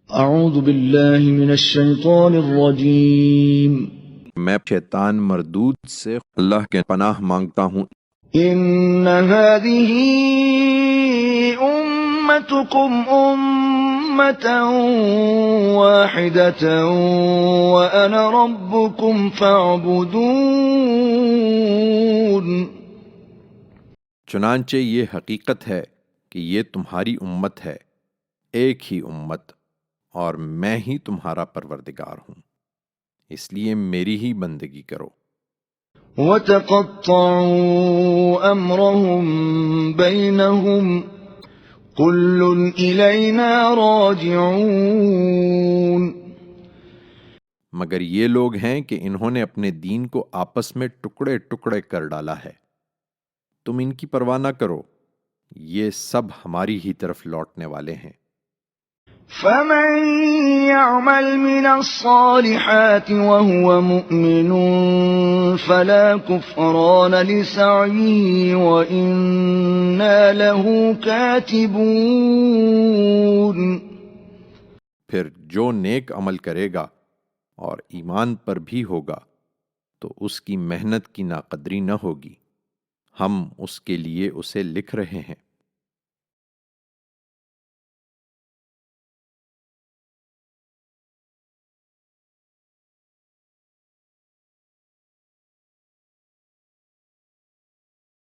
اعوذ باللہ من الشیطان الرجیم میں شیطان مردود سے اللہ کے پناہ مانگتا ہوں۔ ان هذه امتكم امة واحدة وانا ربكم فاعبدون۔ چنانچہ یہ حقیقت ہے کہ یہ تمہاری امت ہے، ایک ہی امت، اور میں ہی تمہارا پروردگار ہوں، اس لیے میری ہی بندگی کرو۔ وتقطعوا امرهم بينهم كل الينا راجعون۔ مگر یہ لوگ ہیں کہ انہوں نے اپنے دین کو آپس میں ٹکڑے ٹکڑے کر ڈالا ہے، تم ان کی پرواہ نہ کرو، یہ سب ہماری ہی طرف لوٹنے والے ہیں۔ فمن يعمل من الصالحات وهو مؤمن فلا كفران لسعيه وإنا له كاتبون۔ پھر جو نیک عمل کرے گا اور ایمان پر بھی ہوگا تو اس کی محنت کی ناقدری نہ ہوگی، ہم اس کے لیے اسے لکھ رہے ہیں۔